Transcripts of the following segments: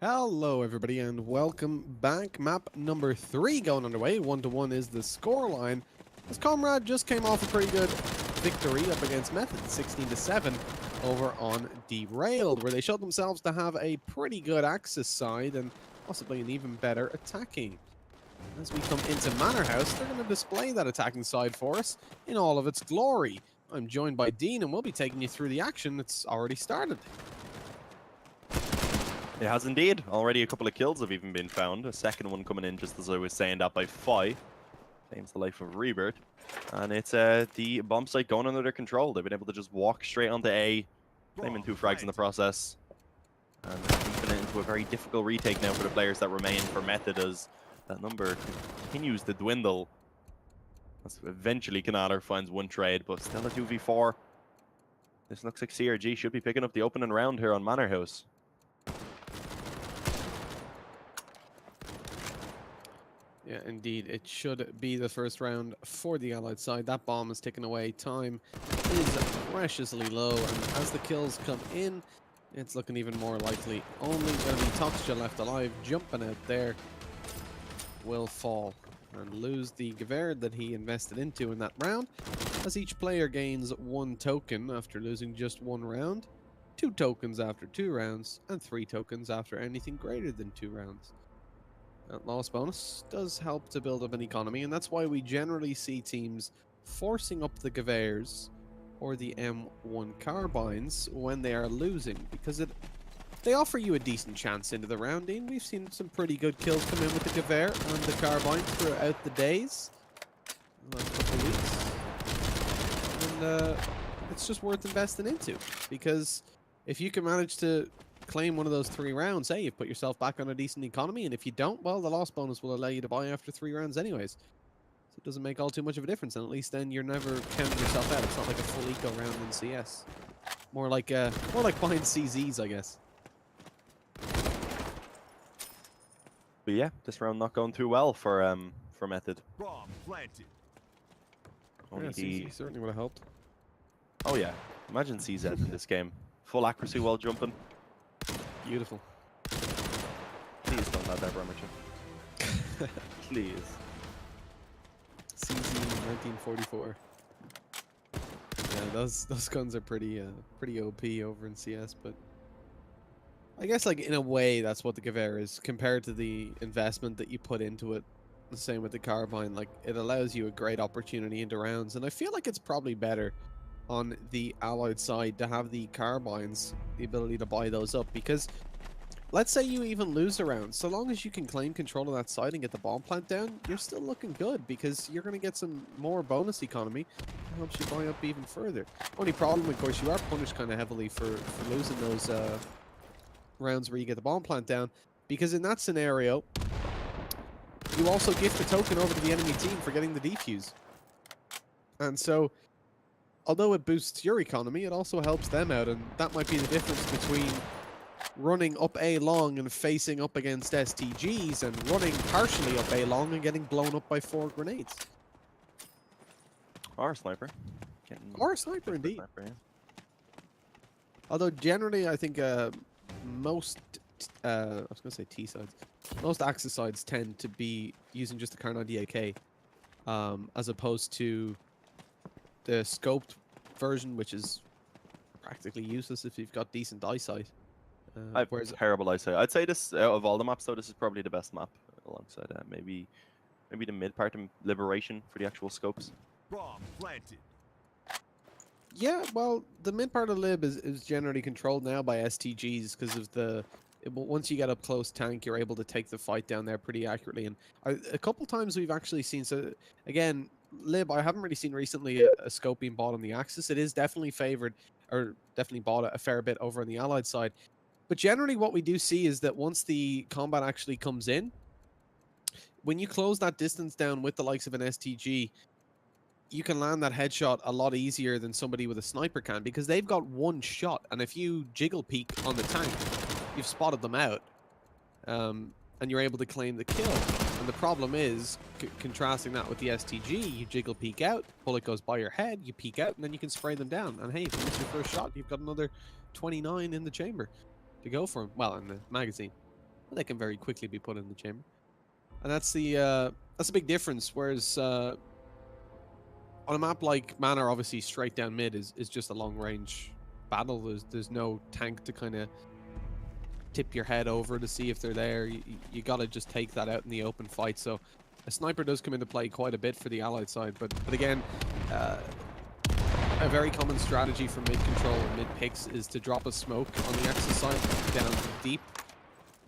Hello everybody and welcome back. Map number 3 going underway. 1-1 is the scoreline. As Comrade just came off a pretty good victory up against Method, 16-7 over on Derailed, where they showed themselves to have a pretty good Axis side and possibly an even better attacking. As we come into Manorhouse, they're going to display that attacking side for us in all of its glory. I'm joined by Dean and we'll be taking you through the action that's already started. It has indeed. Already a couple of kills have even been found. A second one coming in just as I was saying that by Fi. Claims the life of Rebirth. And it's the bomb site going under their control. They've been able to just walk straight onto A, claiming 2 frags in the process. And deepen it into a very difficult retake now for the players that remain for Method as that number continues to dwindle. As eventually Kanaler finds one trade, but still a 2v4. This looks like CRG should be picking up the opening round here on Manorhouse. Yeah, indeed. It should be the first round for the Allied side. That bomb is ticking away. Time is preciously low, and as the kills come in, it's looking even more likely. Only going to be Toxja left alive. Jumping out there will fall and lose the Gewehr that he invested into in that round, as each player gains 1 token after losing just 1 round, 2 tokens after 2 rounds, and 3 tokens after anything greater than 2 rounds. That loss bonus does help to build up an economy, and that's why we generally see teams forcing up the Gewehrs or the M1 carbines when they are losing, because they offer you a decent chance into the round. And we've seen some pretty good kills come in with the Gewehr and the carbine throughout the days, the last couple of weeks, and it's just worth investing into, because if you can manage to claim one of those 3 rounds, hey, you've put yourself back on a decent economy, and if you don't, well, the loss bonus will allow you to buy after 3 rounds anyways. So it doesn't make all too much of a difference, and at least then you're never counting yourself out. It's not like a full eco round in CS. More like buying CZs, I guess. But yeah, this round not going too well for Method. Bomb planted. Only Yeah, CZ certainly would have helped. Oh yeah, imagine CZ in this game. Full accuracy while jumping. Beautiful. Please don't have that Bremerton. Please. CZ 1944. Yeah, those guns are pretty OP over in CS, but I guess, like, in a way that's what the Gewehr is compared to the investment that you put into it. The same with the carbine. Like, it allows you a great opportunity into rounds, and I feel like it's probably better on the Allied side to have the carbines, the ability to buy those up, because let's say you even lose a round, so long as you can claim control of that side and get the bomb plant down, you're still looking good, because you're going to get some more bonus economy that helps you buy up even further. Only problem, of course, you are punished kind of heavily for losing those rounds where you get the bomb plant down, because in that scenario you also gift the token over to the enemy team for getting the defuse, and so although it boosts your economy, it also helps them out, and that might be the difference between running up A long and facing up against STGs and running partially up A long and getting blown up by 4 grenades. Or a sniper. Or a sniper, indeed. Sniper, yeah. Although generally, I think most, I was going to say T sides, most Axis sides tend to be using just the Kar98K, as opposed to the scoped version, which is practically useless if you've got decent eyesight. I have terrible eyesight. I'd say this, out of all the maps though, this is probably the best map, alongside maybe the mid part of Liberation for the actual scopes. Bomb planted. Yeah, well, the mid part of Lib is generally controlled now by STGs because of once you get up close tank, you're able to take the fight down there pretty accurately. And a couple times we've actually seen, so again, Lib, I haven't really seen recently a scope being bought on the Axis. It is definitely favored, or definitely bought a fair bit over on the Allied side. But generally what we do see is that once the combat actually comes in, when you close that distance down with the likes of an STG, you can land that headshot a lot easier than somebody with a sniper can, because they've got 1 shot, and if you jiggle peek on the tank, you've spotted them out, and you're able to claim the kill. And the problem is, contrasting that with the STG, you jiggle peek out, bullet goes by your head, you peek out, and then you can spray them down. And hey, if you miss your first shot, you've got another 29 in the chamber to go for them. Well, in the magazine. they can very quickly be put in the chamber. And that's a big difference. Whereas on a map like Manor, obviously straight down mid is just a long range battle. There's no tank to kind of tip your head over to see if they're there. You got to just take that out in the open fight. So a sniper does come into play quite a bit for the Allied side, but again, a very common strategy for mid control and mid picks is to drop a smoke on the Axis side down deep,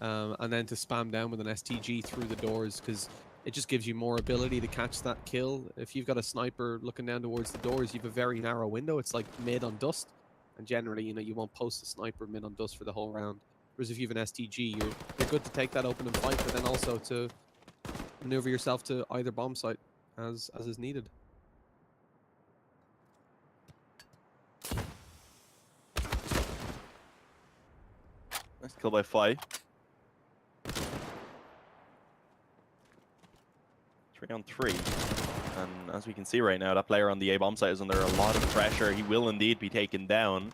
and then to spam down with an STG through the doors, because it just gives you more ability to catch that kill. If you've got a sniper looking down towards the doors, you have a very narrow window. It's like mid on dust, and generally, you won't post a sniper mid on dust for the whole round. Whereas if you have an STG, you're good to take that open and fight, but then also to maneuver yourself to either bomb site as is needed. Nice kill by Fi. 3-on-3. And as we can see right now, that player on the A bomb site is under a lot of pressure. He will indeed be taken down.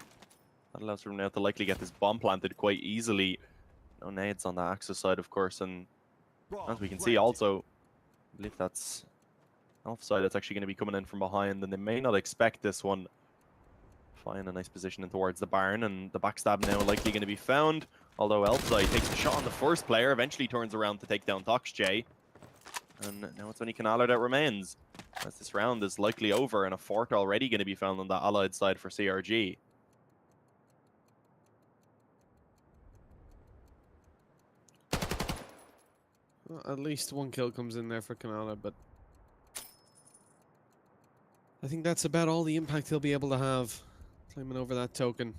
That allows him now to likely get this bomb planted quite easily. No nades on the Axis side, of course, and as we can see also, I believe that's Alpha side that's actually going to be coming in from behind, and they may not expect this one. Find a nice position in towards the barn, and the backstab now likely going to be found. Although Elfside takes a shot on the first player, eventually turns around to take down Toxj. And now it's only Kanaler that remains, as this round is likely over, and a fort already going to be found on the Allied side for CRG. Well, at least one kill comes in there for Kanaler, but I think that's about all the impact he'll be able to have, climbing over that token.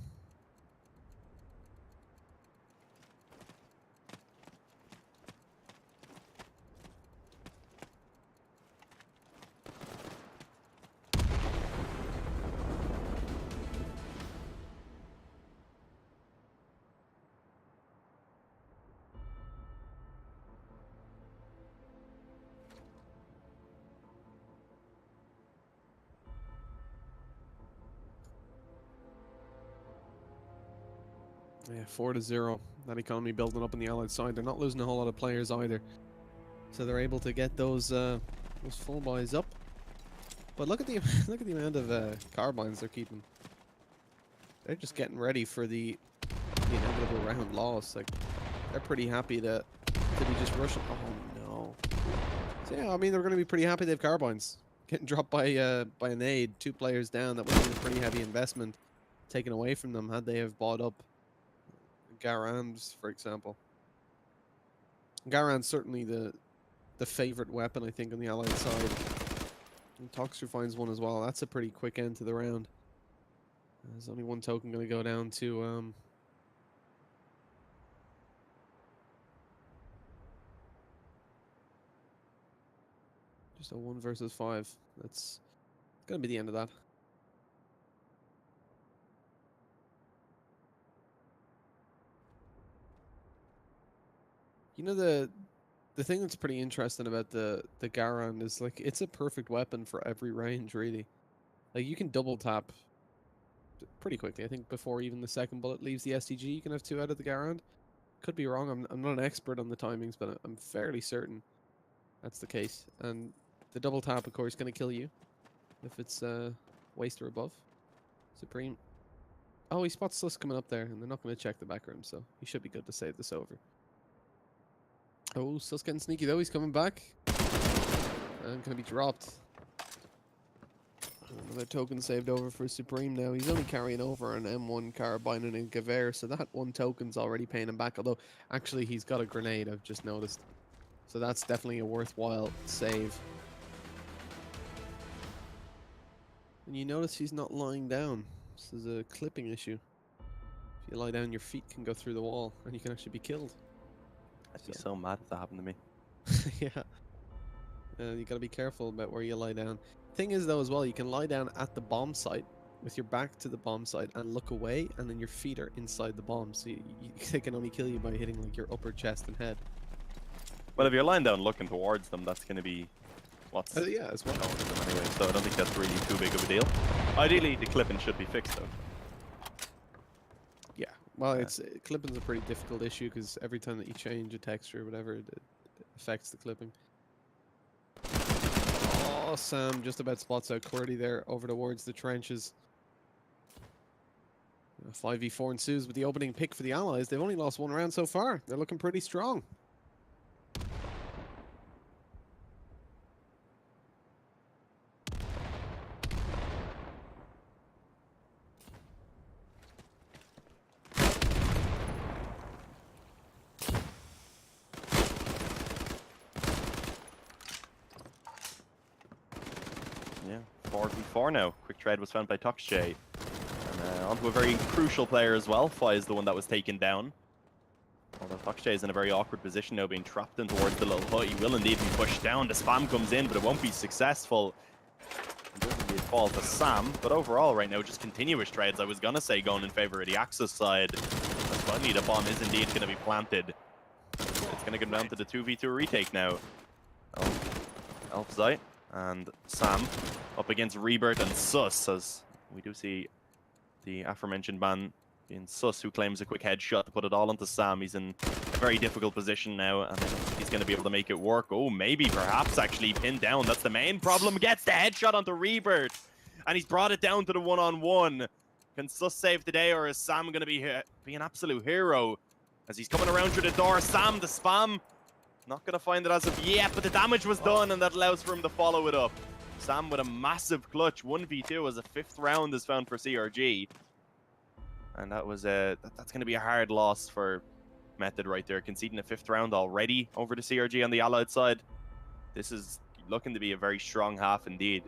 Yeah, 4-0. That economy building up on the Allied side. They're not losing a whole lot of players either, so they're able to get those full buys up. But look at the amount of carbines they're keeping. They're just getting ready for the inevitable round loss. Like, they're pretty happy to be just rushing. Oh no. So yeah, I mean, they're going to be pretty happy they have carbines. Getting dropped by an aid, 2 players down. That would have been a pretty heavy investment taken away from them had they have bought up Garands, for example. Garand's certainly the favorite weapon, I think, on the Allied side. And Toxer finds one as well. That's a pretty quick end to the round. There's only one token going to go down to just a 1 versus 5. That's going to be the end of that. You know, the thing that's pretty interesting about the Garand is, like, it's a perfect weapon for every range, really. Like, you can double tap pretty quickly. I think before even the second bullet leaves the STG, you can have 2 out of the Garand. Could be wrong. I'm not an expert on the timings, but I'm fairly certain that's the case. And the double tap, of course, going to kill you if it's waist or above. Supreme. Oh, he spots Sus coming up there, and they're not going to check the back room, so he should be good to save this over. Oh, Sus getting sneaky though. He's coming back. And gonna be dropped. Another token saved over for Supreme now. He's only carrying over an M1 carbine and a Gewehr, so that 1 token's already paying him back. Although, actually, he's got a grenade, I've just noticed. So that's definitely a worthwhile save. And you notice he's not lying down. This is a clipping issue. If you lie down, your feet can go through the wall, and you can actually be killed. I'd be so mad if that happened to me. Yeah. You gotta be careful about where you lie down. Thing is, though, as well, you can lie down at the bomb site with your back to the bomb site and look away, and then your feet are inside the bomb, so they can only kill you by hitting, like, your upper chest and head. Well, if you're lying down looking towards them, that's going to be what's yeah, as well. going on them anyway, so I don't think that's really too big of a deal. Ideally, the clipping should be fixed, though. Yeah, Well, clipping's a pretty difficult issue because every time that you change a texture or whatever, it affects the clipping. Oh, Sam just about spots out Qwerty there over towards the trenches. 5v4 ensues with the opening pick for the Allies. They've only lost 1 round so far. They're looking pretty strong. Yeah, 4v4 now. Quick trade was found by Toxj. And onto a very crucial player as well. Fi is the one that was taken down. Although Toxj is in a very awkward position now, being trapped in towards the little hut. He will indeed be pushed down. The spam comes in, but it won't be successful. It does indeed fall to Sam. But overall, right now, just continuous trades. I was going to say going in favor of the Axis side. But finally, the bomb is indeed going to be planted. It's going to come down to the 2v2 retake now. Elfzai and Sam up against Rebirth and Sus, as we do see the aforementioned man in Sus, who claims a quick headshot to put it all onto Sam. He's in a very difficult position now, and he's going to be able to make it work. Oh, maybe, perhaps, actually pinned down. That's the main problem. Gets the headshot onto Rebirth, and he's brought it down to the one-on-one. Can Sus save the day, or is Sam going to be an absolute hero? As he's coming around through the door, Sam, the spam, not going to find it as of yet, but the damage was done, and that allows for him to follow it up. Sam with a massive clutch, 1v2 as a 5th round is found for CRG. And that was that's going to be a hard loss for Method right there, conceding a 5th round already over to CRG on the Allied side. This is looking to be a very strong half indeed.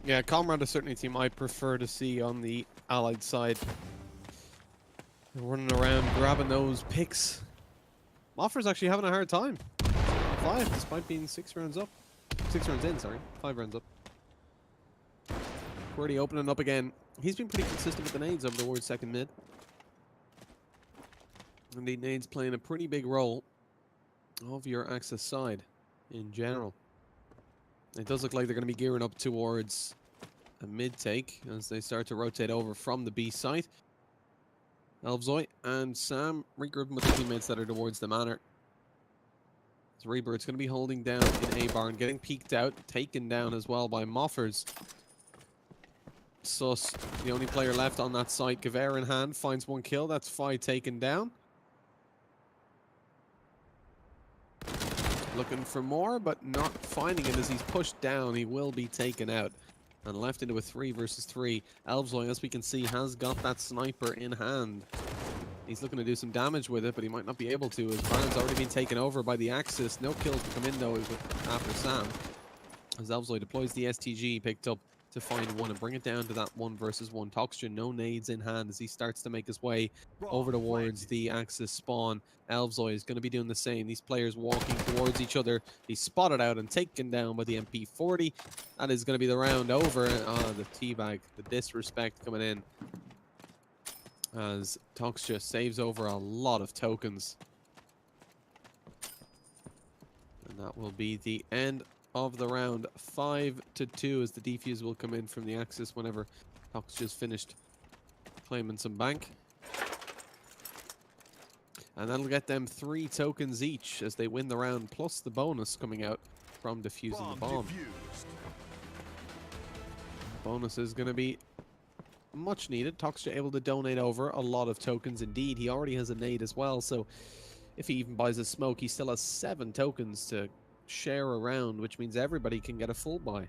Yeah, Comrade is certainly a team I prefer to see on the Allied side. They're running around, grabbing those picks. Moffer's actually having a hard time. 5, despite being 6 rounds up. 6 rounds in, sorry. 5 rounds up. Qwerty opening up again. He's been pretty consistent with the nades over towards second mid. Indeed, nades playing a pretty big role of your Axis side in general. It does look like they're going to be gearing up towards a mid take as they start to rotate over from the B site. Elfzoi and Sam regrouping with the teammates that are towards the Manor. So Rebirth's going to be holding down in A barn, getting peeked out, taken down as well by Moffers. Sus, the only player left on that site, Gewehr in hand, finds 1 kill. That's Fi taken down. Looking for more, but not finding it as he's pushed down. He will be taken out and left into a 3 versus 3. Elfzoi, as we can see, has got that sniper in hand. He's looking to do some damage with it, but he might not be able to, as Baron's already been taken over by the Axis. No kills to come in, though, after Sam. As Elfzoi deploys the STG, picked up to find 1 and bring it down to that 1 versus 1. Toxj, no nades in hand as he starts to make his way over towards the Axis spawn. Elfzoi is going to be doing the same. These players walking towards each other. He's spotted out and taken down by the MP40. That is going to be the round over. The teabag, the disrespect coming in. As Toxj saves over a lot of tokens. And that will be the end of the round. 5-2 as the defuse will come in from the Axis whenever Toxj finished claiming some bank. And that'll get them 3 tokens each as they win the round, plus the bonus coming out from defusing the bomb. Bonus is going to be much needed. Toxj able to donate over a lot of tokens indeed. He already has a nade as well, so if he even buys a smoke, he still has 7 tokens to share around, which means everybody can get a full buy.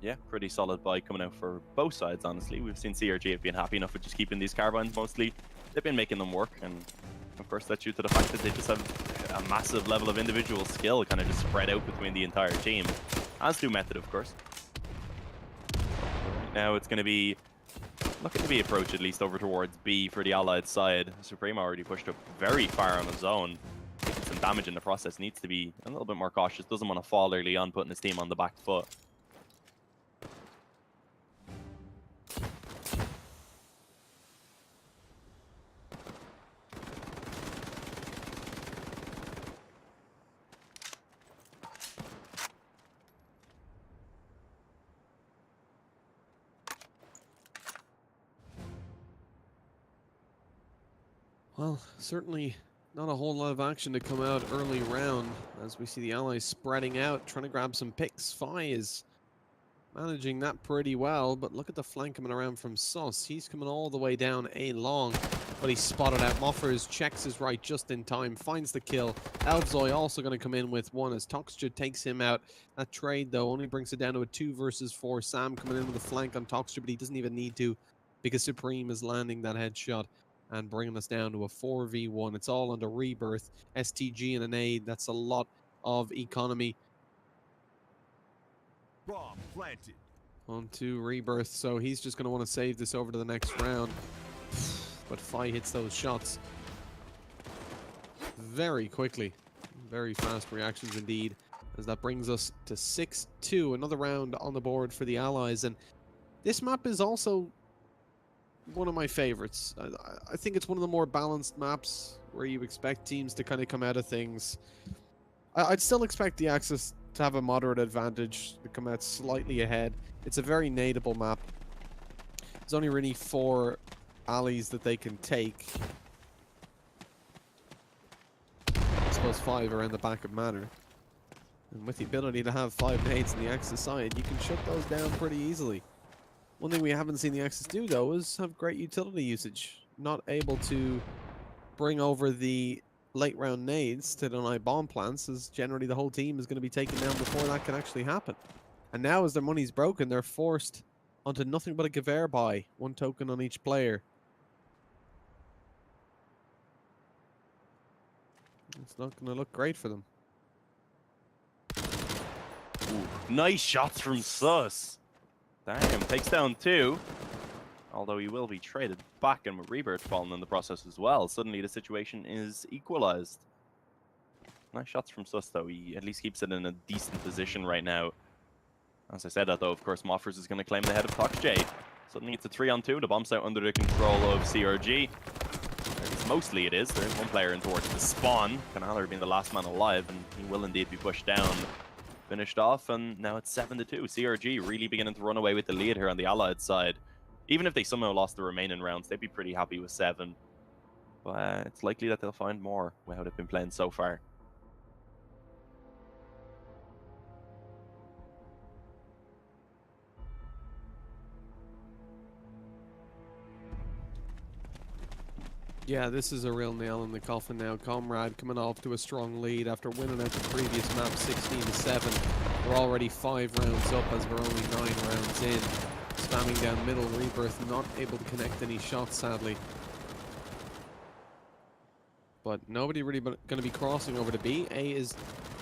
Yeah, pretty solid buy coming out for both sides, honestly. We've seen CRG have been happy enough with just keeping these carbines mostly. They've been making them work, and of course that's due to the fact that they just have a massive level of individual skill kind of just spread out between the entire team. As do Method, of course. Right now it's going to be looking to be approached at least over towards B for the Allied side. Supreme already pushed up very far on his own. Taking some damage in the process. Needs to be a little bit more cautious. Doesn't want to fall early on, putting his team on the back foot. Well, certainly not a whole lot of action to come out early round as we see the Allies spreading out, trying to grab some picks. Fi is managing that pretty well, but look at the flank coming around from Sus. He's coming all the way down A long, but he's spotted out. Moffers checks his right just in time, finds the kill. Alvzoy also going to come in with one as Toxja takes him out. That trade, though, only brings it down to a 2 versus 4. Sam coming in with a flank on Toxja, but he doesn't even need to because Supreme is landing that headshot and bringing us down to a 4v1. It's all under Rebirth, STG and an aid. That's a lot of economy. Bomb planted. Onto Rebirth, so he's just going to want to save this over to the next round. But Fi hits those shots very quickly. Very fast reactions indeed, as that brings us to 6-2. Another round on the board for the Allies, and this map is also one of my favorites. I think it's one of the more balanced maps where you expect teams to kind of come out of things. I'd still expect the Axis to have a moderate advantage, to come out slightly ahead. It's a very nadeable map. There's only really 4 alleys that they can take. I suppose 5 around the back of Manor. And with the ability to have 5 nades on the Axis side, you can shut those down pretty easily. One thing we haven't seen the Axis do, though, is have great utility usage. Not able to bring over the late round nades to deny bomb plants, as generally the whole team is going to be taken down before that can actually happen. And now, as their money's broken, they're forced onto nothing but a Gewehr buy, 1 token on each player. It's not going to look great for them. Ooh, nice shots from Sus. Damn, takes down 2. Although he will be traded back, and with Rebirth falling in the process as well, suddenly the situation is equalized. Nice shots from Sus, though. He at least keeps it in a decent position right now. As I said that, though, of course, Moffers is going to claim the head of Toxj. Suddenly it's a 3-on-2. The bomb's out under the control of CRG. Or at least mostly it is. There's 1 player in towards the spawn. Kanaler being the last man alive, and he will indeed be pushed down. Finished off, and now it's 7-2. CRG really beginning to run away with the lead here on the Allied side. Even if they somehow lost the remaining rounds, they'd be pretty happy with 7. But it's likely that they'll find more with how they've been playing so far. Yeah, this is a real nail in the coffin now. Comrade coming off to a strong lead after winning out the previous map 16-7. We're already 5 rounds up as we're only 9 rounds in. Spamming down middle, Rebirth not able to connect any shots, sadly. But nobody really going to be crossing over to B. A is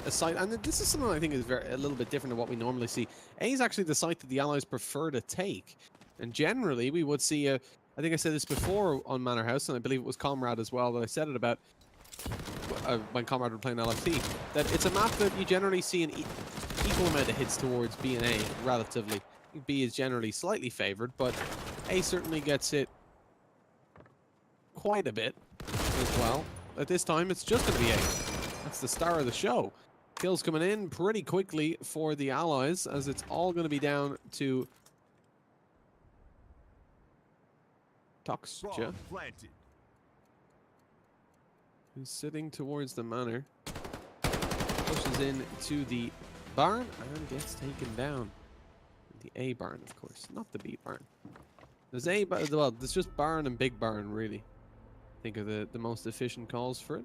a site, and this is something I think is a little bit different than what we normally see. A is actually the site that the Allies prefer to take. And generally, we would see a... I think I said this before on Manorhouse, and I believe it was Comrade as well that I said it about when Comrade were playing LFT, that it's a map that you generally see an equal amount of hits towards B and A, relatively. B is generally slightly favored, but A certainly gets it quite a bit as well. At this time, it's just going to be A. That's the star of the show. Kills coming in pretty quickly for the Allies, as it's all going to be down to Toxja, who's sitting towards the Manor, pushes in to the barn and gets taken down. The A barn, of course, not the B barn. There's A, well, there's just barn and big barn, really. I think are the most efficient calls for it.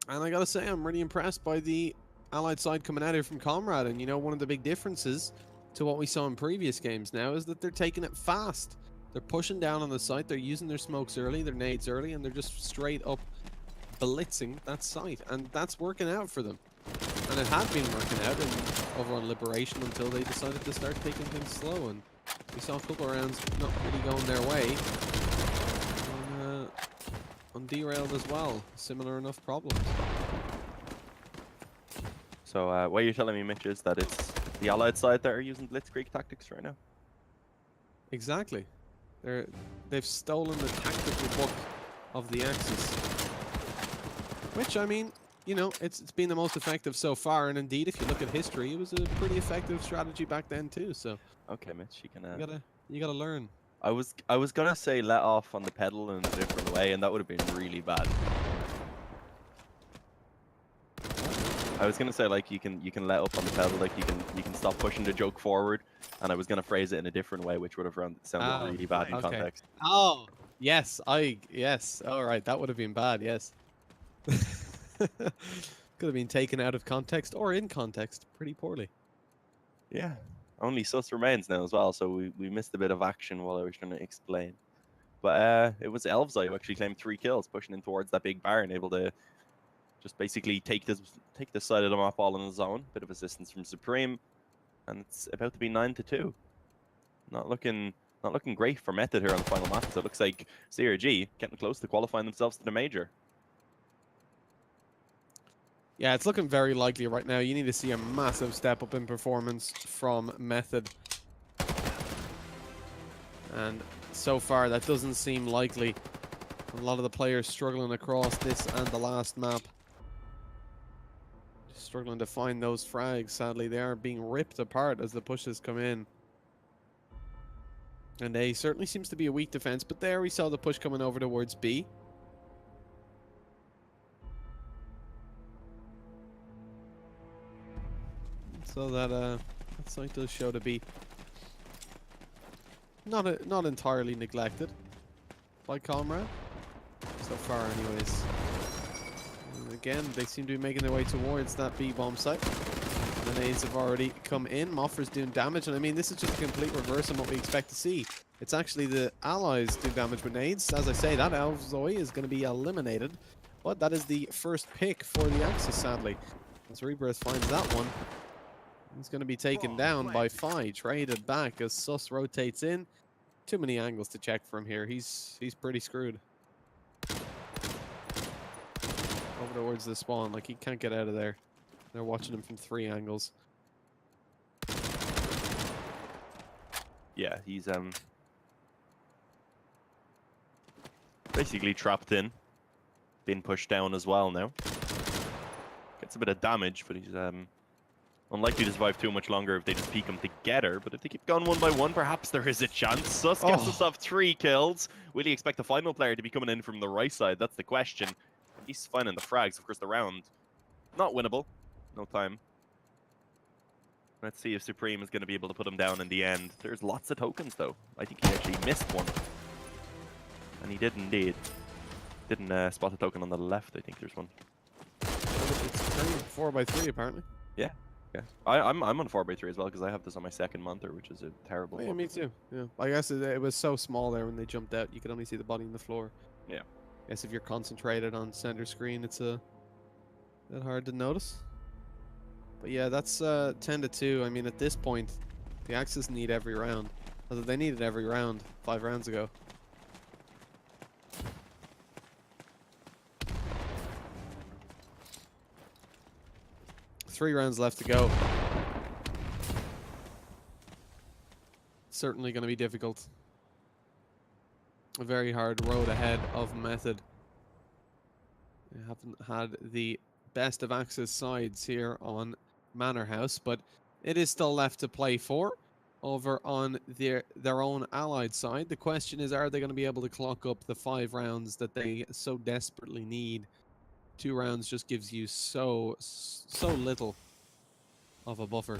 And I gotta say, I'm really impressed by the Allied side coming out here from Comrade. And you know, one of the big differences to what we saw in previous games now is that they're taking it fast. They're pushing down on the site, they're using their smokes early, their nades early, and they're just straight up blitzing that site. And that's working out for them. And it had been working out over on Liberation until they decided to start taking things slow. And we saw a couple of rounds not really going their way. And, on Derailed as well, similar enough problems. So what you're telling me, Mitch, is that it's the Allied side that are using Blitzkrieg tactics right now? Exactly. They've stolen the tactical book of the Axis. Which, I mean, you know, it's been the most effective so far, and indeed, if you look at history, it was a pretty effective strategy back then too. So okay, Mitch, you can. You gotta learn. I was gonna say let off on the pedal in a different way, and that would have been really bad. I was gonna say like you can let up on the pedal, like you can stop pushing the joke forward, and I was gonna phrase it in a different way, which would have sounded really bad in Okay. context. Oh, yes. Yes. All right. That would have been bad. Yes. Could have been taken out of context or in context pretty poorly. Yeah, only sus remains now as well, so we missed a bit of action while I was trying to explain. But it was Elvesai who actually claimed 3 kills, pushing in towards that big barn, able to just basically take this side of the map all on his own. Bit of assistance from Supreme, and it's about to be 9-2. Not looking great for Method here on the final map. So it looks like CRG getting close to qualifying themselves to the major. Yeah, it's looking very likely right now. You need to see a massive step up in performance from Method. And so far, that doesn't seem likely. A lot of the players struggling across this and the last map. Struggling to find those frags, sadly. They are being ripped apart as the pushes come in. And A certainly seems to be a weak defense, but there we saw the push coming over towards B. So that site does show to be not entirely neglected by Comrade so far, anyways. And again, they seem to be making their way towards that B bomb site. The nades have already come in. Moffer's doing damage, and I mean, this is just a complete reverse on what we expect to see. It's actually the allies doing damage with nades. As I say, that Elvesai is going to be eliminated, but that is the first pick for the Axis, sadly. As Rebirth finds that one, he's going to be taken down by Phi, traded back as Sus rotates in. Too many angles to check from here. He's pretty screwed. Over towards the spawn, like he can't get out of there. They're watching him from 3 angles. Yeah, he's basically trapped in, being pushed down as well now. Gets a bit of damage, but he's unlikely to survive too much longer if they just peek him together. But if they keep going one by one, perhaps there is a chance. Sus gets himself 3 kills. Will he expect the final player to be coming in from the right side? That's the question. He's finding the frags. Of course, the round not winnable. No time. Let's see if Supreme is going to be able to put him down in the end. There's lots of tokens, though. I think he actually missed one. And he did indeed. Didn't spot a token on the left. I think there's one. It's 4x3, apparently. Yeah. Yeah. I'm on 4x3 as well, because I have this on my second monster, which is a terrible Yeah, one. me too. Yeah. I guess it was so small there when they jumped out, you could only see the body on the floor. Yeah. I guess if you're concentrated on center screen, it's a bit hard to notice. But yeah, that's 10-2. I mean, at this point, the Axis need every round. Although they needed every round 5 rounds ago. Three rounds left to go. Certainly going to be difficult. A very hard road ahead of Method. They haven't had the best of Axis sides here on Manorhouse, but it is still left to play for over on their own allied side. The question is, are they going to be able to clock up the 5 rounds that they so desperately need? 2 rounds just gives you so little of a buffer.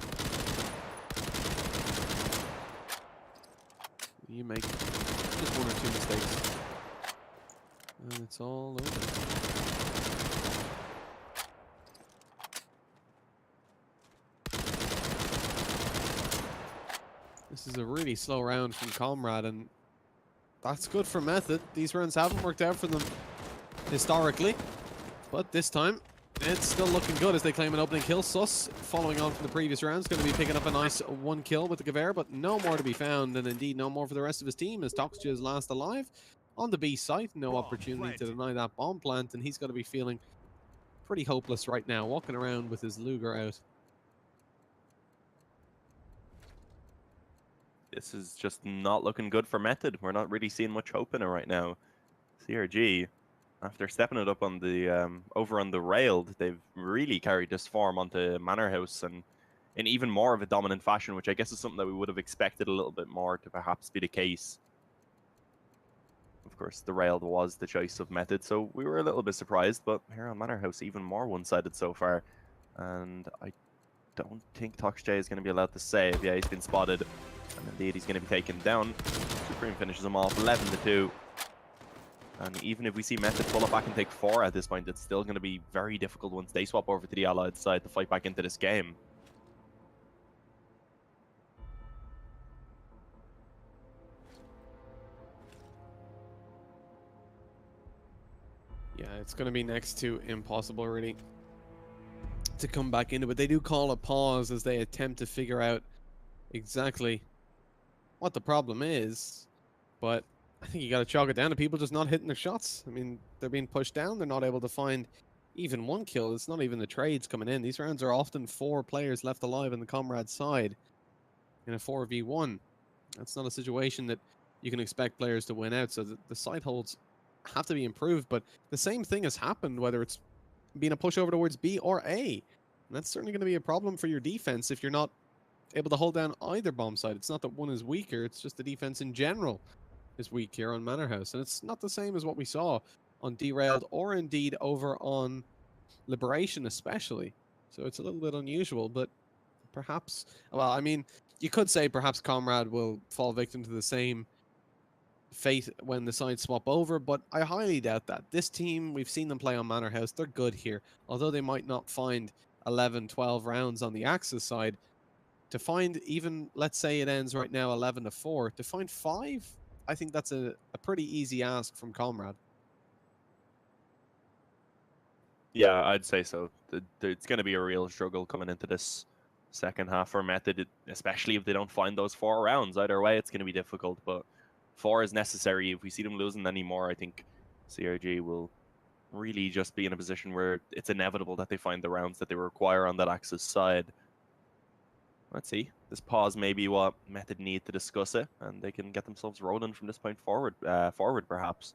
You make just 1 or 2 mistakes, and it's all over. This is a really slow round from Comrade, and that's good for Method. These rounds haven't worked out for them historically, but this time it's still looking good as they claim an opening kill. Sus, following on from the previous rounds, going to be picking up a nice 1 kill with the Gewehr, but no more to be found, and indeed no more for the rest of his team as Toxja is last alive on the B site. No opportunity to deny that bomb plant, and he's going to be feeling pretty hopeless right now, walking around with his Luger out. This is just not looking good for Method. We're not really seeing much hope in it right now. CRG, after stepping it up on the over on the railed, they've really carried this form onto Manorhouse and in even more of a dominant fashion, which I guess is something that we would have expected a little bit more to perhaps be the case Of course, the rail was the choice of method, so we were a little bit surprised, but here on Manorhouse, even more one-sided so far. And I don't think ToxJ is going to be allowed to save. Yeah, he's been spotted, and indeed he's going to be taken down. Supreme finishes him off 11-2. And even if we see Method pull it back and take 4 at this point, it's still going to be very difficult once they swap over to the Allied side to fight back into this game. Yeah, it's going to be next to impossible, really, to come back into it. They do call a pause as they attempt to figure out exactly what the problem is, but I think you got to chalk it down to people just not hitting their shots. I mean, they're being pushed down. They're not able to find even one kill. It's not even the trades coming in. These rounds are often 4 players left alive on the Comrade side in a 4v1. That's not a situation that you can expect players to win out, so the side holds have to be improved, but the same thing has happened, whether it's being a push over towards B or A. And that's certainly going to be a problem for your defense if you're not able to hold down either bomb side. It's not that one is weaker, it's just the defense in general is weak here on Manorhouse. And it's not the same as what we saw on Derailed or indeed over on Liberation especially. So it's a little bit unusual, but perhaps, well, I mean, you could say perhaps Comrade will fall victim to the same fate when the sides swap over, but I highly doubt that. This team, we've seen them play on Manorhouse, they're good here. Although they might not find 11, 12 rounds on the Axis side, to find even, let's say it ends right now 11-4, to find 5, I think that's a pretty easy ask from Comrade. Yeah, I'd say so. It's going to be a real struggle coming into this second half for Method, especially if they don't find those 4 rounds. Either way, it's going to be difficult, but 4 is necessary. If we see them losing any more, I think CRG will really just be in a position where it's inevitable that they find the rounds that they require on that Axis side. Let's see. This pause may be what Method need to discuss it, and they can get themselves rolling from this point forward, perhaps.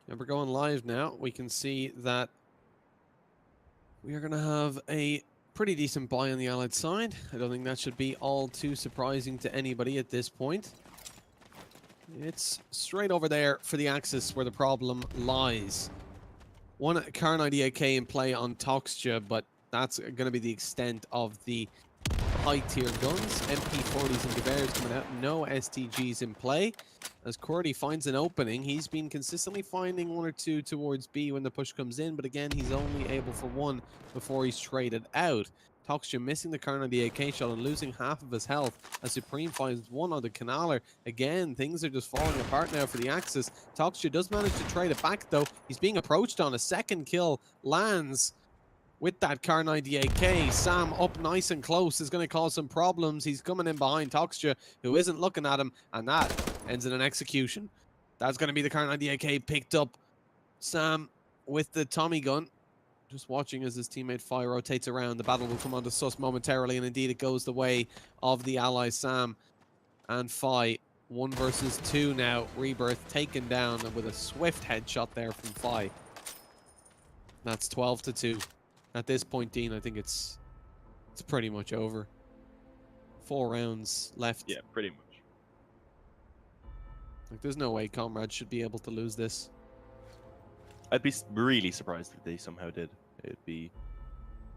And we're going live now. We can see that we are going to have a pretty decent buy on the Allied side. I don't think that should be all too surprising to anybody at this point. It's straight over there for the Axis where the problem lies. One Kar 98K in play on Toxja, but that's going to be the extent of the high-tier guns. MP40s and Gewehr's coming out. No STGs in play. As Cordy finds an opening, he's been consistently finding 1 or 2 towards B when the push comes in, but again, he's only able for 1 before he's traded out. Toxja missing the Kar 98K shot and losing half of his health as Supreme finds 1 on the Canaler. Again, things are just falling apart now for the Axis. Toxja does manage to trade it back though. He's being approached on a second kill. Lands with that Kar 98K. Sam up nice and close is going to cause some problems. He's coming in behind Toxja, who isn't looking at him, and that ends in an execution. That's going to be the Kar 98K picked up. Sam with the Tommy gun. Just watching as his teammate Fire rotates around. The battle will come on to Sus momentarily, and indeed it goes the way of the allies Sam and Fi. 1 versus 2 now. Rebirth taken down with a swift headshot there from Fi. That's 12-2. At this point, Dean, I think it's pretty much over. 4 rounds left. Yeah, pretty much. Like, there's no way Comrade should be able to lose this. I'd be really surprised if they somehow did. It'd be,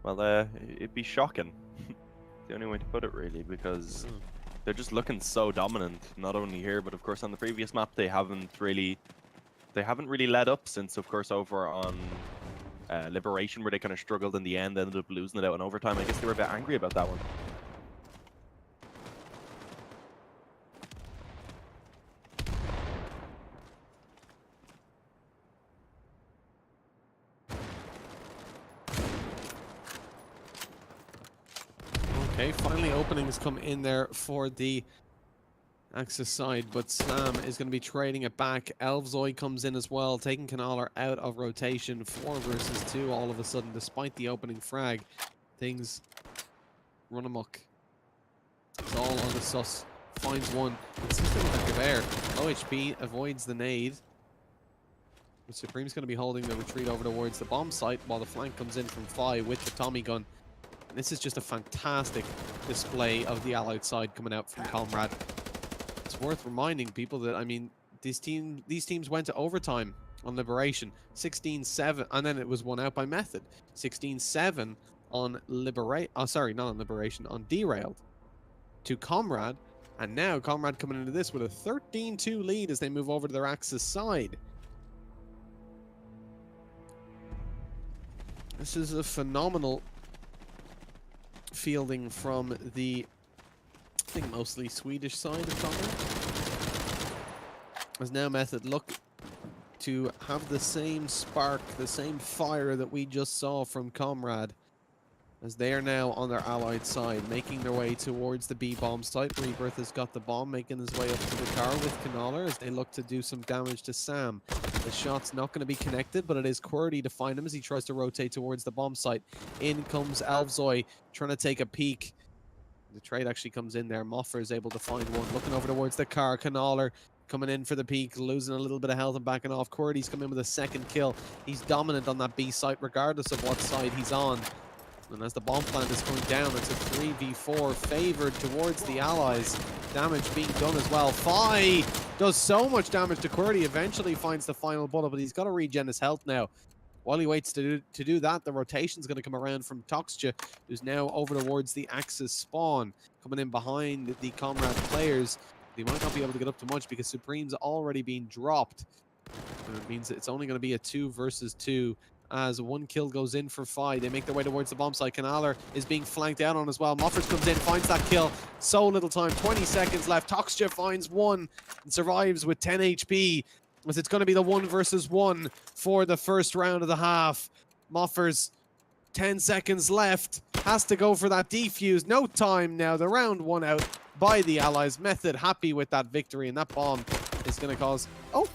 well, it'd be shocking. The only way to put it, really, because they're just looking so dominant. Not only here, but of course on the previous map, they haven't really led up since, of course, over on Liberation, where they kind of struggled in the end, ended up losing it out in overtime. I guess they were a bit angry about that one. Okay, finally openings come in there for the Axis side, but Sam is going to be trading it back. Elvzoid comes in as well, taking Canaler out of rotation. 4 versus 2 all of a sudden, despite the opening frag. Things run amok. It's all on the Sus. Finds 1. Consistent with the Gewehr. OHP avoids the nade. Supreme's going to be holding the retreat over towards the bomb site while the flank comes in from Fi with the Tommy gun. And this is just a fantastic display of the Allied side coming out from Comrade. It's worth reminding people that, I mean, these teams went to overtime on Liberation, 16-7, and then it was won out by Method, 16-7 on on Derailed to Comrade, and now Comrade coming into this with a 13-2 lead as they move over to their Axis side. This is a phenomenal fielding from the, I think, mostly Swedish side of Comrade. As now Method look to have the same spark, the same fire that we just saw from Comrade, as they are now on their allied side, making their way towards the B bomb site. Rebirth has got the bomb, making his way up to the car with Kanaler as they look to do some damage to Sam. The shot's not going to be connected, but it is QWERTY to find him as he tries to rotate towards the bomb site. In comes Elvzoy, trying to take a peek. The trade actually comes in there. Moffer is able to find one, looking over towards the car. Kanaler coming in for the peak, losing a little bit of health and backing off. QWERTY's come in with a second kill. He's dominant on that B site regardless of what side he's on. And as the bomb plant is coming down, it's a 3v4 favored towards the Allies. Damage being done as well. Fi does so much damage to QWERTY, eventually finds the final bullet, but he's got to regen his health now. While he waits to do that, the rotation's going to come around from Toxja, who's now over towards the Axis spawn, coming in behind the Comrade players. He might not be able to get up to much because Supreme's already been dropped. And it means it's only going to be a 2 versus 2 as one kill goes in for Fi. They make their way towards the bomb site. Kanaler is being flanked out on as well. Moffers comes in, finds that kill. So little time, 20 seconds left. Toxja finds one and survives with 10 HP. As it's going to be the 1 versus 1 for the first round of the half. Moffers, 10 seconds left. Has to go for that defuse. No time now. The round 1 out by the Allies. Method happy with that victory, and that bomb is going to cause... Oh!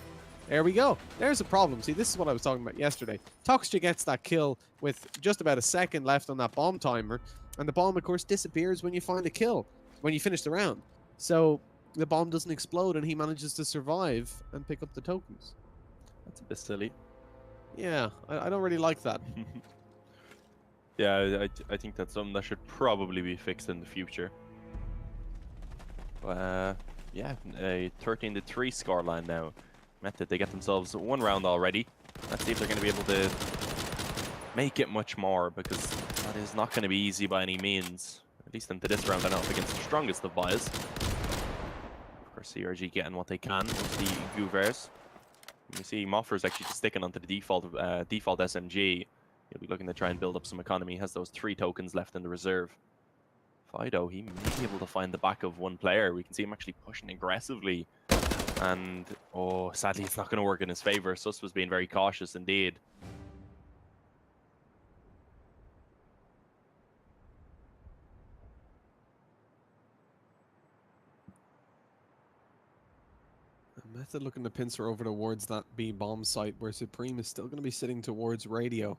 There we go. There's a problem. See, this is what I was talking about yesterday. Toxja gets that kill with just about a second left on that bomb timer. And the bomb, of course, disappears when you find a kill, when you finish the round. So the bomb doesn't explode and he manages to survive and pick up the tokens. That's a bit silly. Yeah, I don't really like that. Yeah, I think that's something that should probably be fixed in the future. Yeah, a 13-3 scoreline now. Method, they get themselves 1 round already. Let's see if they're going to be able to make it much more, because that is not going to be easy by any means. At least into this round, they're not up against the strongest of bias. Of course, CRG getting what they can with the Gouvers. You see Moffer's actually just sticking onto the default SMG. He'll be looking to try and build up some economy. He has those 3 tokens left in the reserve. Fido, he may be able to find the back of one player. We can see him actually pushing aggressively. And, oh, sadly, it's not going to work in his favor. Sus was being very cautious indeed. Method looking to pincer over towards that B bomb site where Supreme is still going to be sitting towards radio.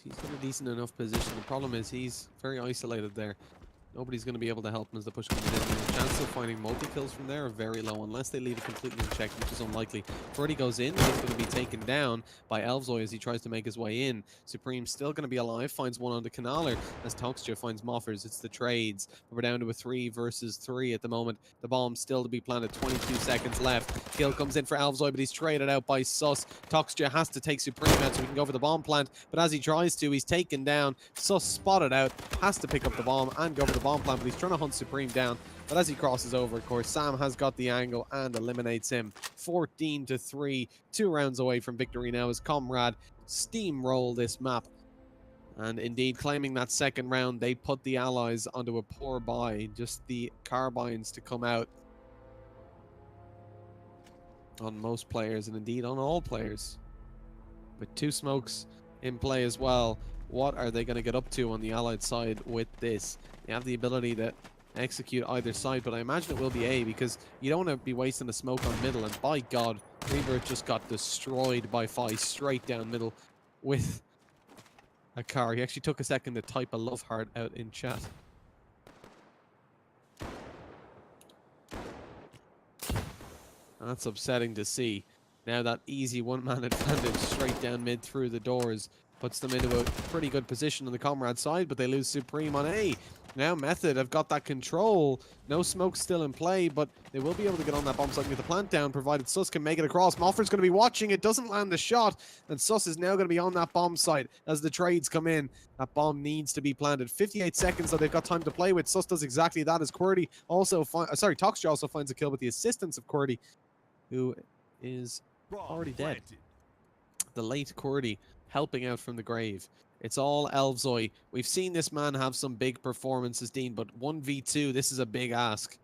He's got a decent enough position. The problem is he's very isolated there. Nobody's going to be able to help him as the push comes in. The chances of finding multi-kills from there are very low, unless they leave it completely unchecked, which is unlikely. QWERTY goes in, he's going to be taken down by Elvzoy as he tries to make his way in. Supreme's still going to be alive, finds one on the Kanaler as Toxja finds Moffers. It's the trades. We're down to a 3 versus 3 at the moment. The bomb still to be planted, 22 seconds left. Kill comes in for Elvzoy, but he's traded out by Sus. Toxja has to take Supreme out so he can go for the bomb plant, but as he tries to, he's taken down. Sus spotted out, has to pick up the bomb and go for the bomb plant, but he's trying to hunt Supreme down. But as he crosses over, of course, Sam has got the angle and eliminates him. 14-3, 2 rounds away from victory now as Comrade steamroll this map. And indeed, claiming that second round, they put the Allies onto a poor buy. Just the carbines to come out on most players, and indeed on all players. With 2 smokes in play as well. What are they going to get up to on the Allied side with this? They have the ability to execute either side, but I imagine it will be A, because you don't want to be wasting a smoke on middle, and by God, Rebirth just got destroyed by Fi straight down middle with a car. He actually took a second to type a love heart out in chat. And that's upsetting to see. Now that easy one-man advantage straight down mid through the doors puts them into a pretty good position on the Comrade side, but they lose Supreme on A. Now Method have got that control. No smoke still in play, but they will be able to get on that bomb site and get the plant down, provided Sus can make it across. Moffer's going to be watching. It doesn't land the shot, and Sus is now going to be on that bomb site as the trades come in. That bomb needs to be planted. 58 seconds, so they've got time to play with. Sus does exactly that as QWERTY also Toxja also finds a kill with the assistance of QWERTY, who is already dead. The late QWERTY helping out from the grave. It's all Elvzoy. We've seen this man have some big performances, Dean, but 1v2, this is a big ask.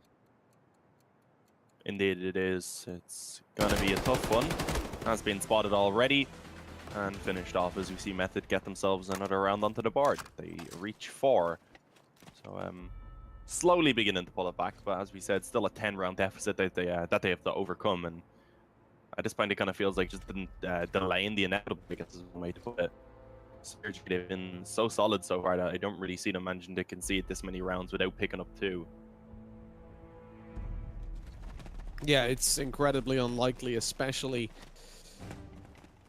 Indeed it is. It's going to be a tough one. Has been spotted already and finished off as we see Method get themselves another round onto the board. They reach 4. So slowly beginning to pull it back, but as we said, still a 10-round deficit that they have to overcome. And at this point, it kind of feels like just delaying the inevitable, I guess is one way to put it. Surgery, they've been so solid so far that I don't really see them managing to concede this many rounds without picking up 2. Yeah, it's incredibly unlikely, especially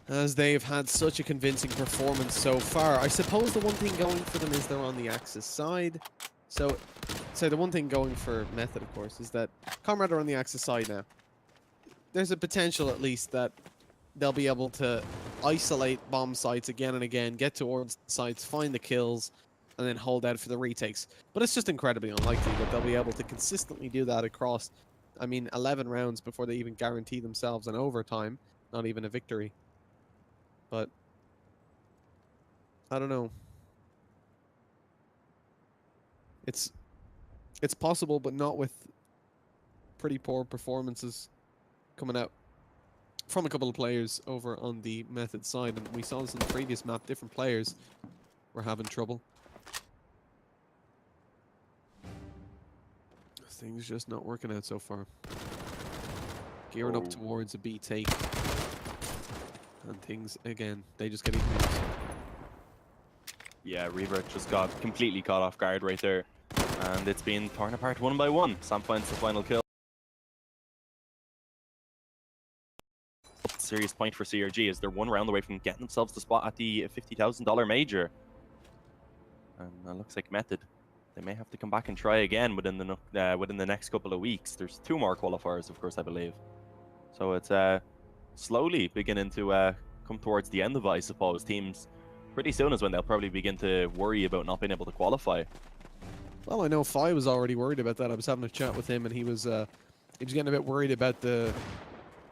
as they've had such a convincing performance so far. I suppose the one thing going for them is they're on the Axis side. So the one thing going for Method, of course, is that Comrade are on the Axis side now. There's a potential, at least, that they'll be able to isolate bomb sites again and again, get towards the sites, find the kills, and then hold out for the retakes. But it's just incredibly unlikely that they'll be able to consistently do that across, 11 rounds before they even guarantee themselves an overtime, not even a victory. But I don't know. It's possible, but not with pretty poor performances coming out from a couple of players over on the Method side. And we saw this in the previous map. Different players were having trouble. Things just not working out so far. Gearing up towards a B take. And things, again, they just get eaten. Yeah, Rebirth just got completely caught off guard right there. And it's been torn apart one by one. Sam finds the final kill. Serious point for CRG as they're 1 round away from getting themselves the spot at the $50,000 major. And it looks like Method, they may have to come back and try again within the next couple of weeks. There's 2 more qualifiers, of course, I believe. So it's slowly beginning to come towards the end of it, I suppose. Teams pretty soon is when they'll probably begin to worry about not being able to qualify. Well, I know Fi was already worried about that. I was having a chat with him, and he was getting a bit worried about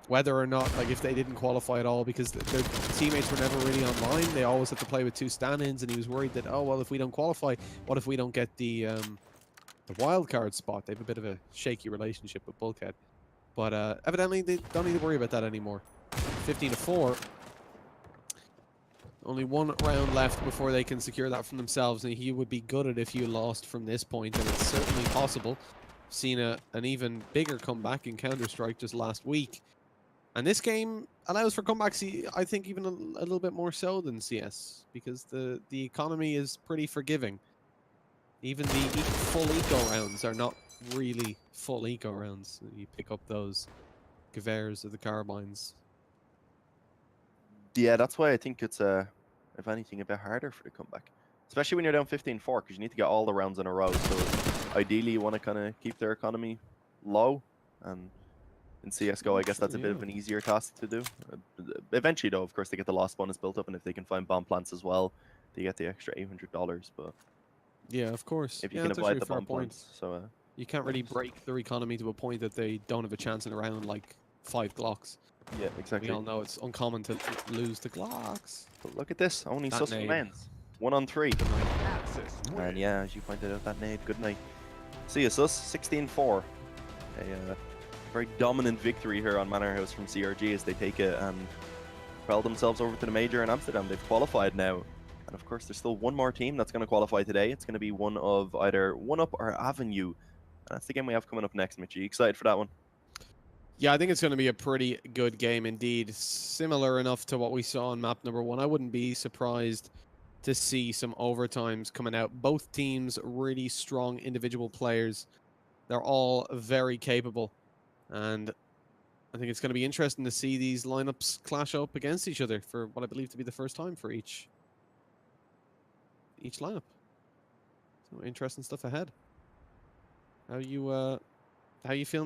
whether or not, like, if they didn't qualify at all, because their teammates were never really online. They always had to play with 2 stand-ins, and he was worried that, oh, well, if we don't qualify, what if we don't get the wild card spot? They have a bit of a shaky relationship with Bulkhead. But evidently, they don't need to worry about that anymore. 15-4. Only 1 round left before they can secure that from themselves, and he would be gutted if you lost from this point, and it's certainly possible. Seen an even bigger comeback in Counter-Strike just last week. And this game allows for comebacks, I think, even a little bit more so than CS, because the economy is pretty forgiving. Even the full eco rounds are not really full eco rounds. You pick up those Gewehrs or the carbines. Yeah, that's why I think it's, if anything, a bit harder for the comeback. Especially when you're down 15-4, because you need to get all the rounds in a row. So ideally, you want to kind of keep their economy low. And in CSGO, I guess that's a bit of an easier task to do. Eventually, though, of course, they get the lost bonus built up. And if they can find bomb plants as well, they get the extra $800. But yeah, of course. if you can avoid the bomb plants. So you can't really break their economy to a point that they don't have a chance in a round like 5 Glocks. Yeah, exactly. We all know it's uncommon to lose to Glocks. But look at this. Only That sus nade. remains. 1 on 3. And yeah, as you pointed out, that nade. Good night. See you, sus. 16-4. A very dominant victory here on Manorhouse from CRG as they take it and propel themselves over to the major in Amsterdam. They've qualified now. And of course, there's still 1 more team that's going to qualify today. It's going to be one of either 1UP or Avenue. And that's the game we have coming up next, Mitch. Are you excited for that one? Yeah, I think it's going to be a pretty good game indeed. Similar enough to what we saw on map number 1. I wouldn't be surprised to see some overtimes coming out. Both teams really strong individual players. They're all very capable. And I think it's going to be interesting to see these lineups clash up against each other for what I believe to be the first time for each lineup. So interesting stuff ahead. How you feeling?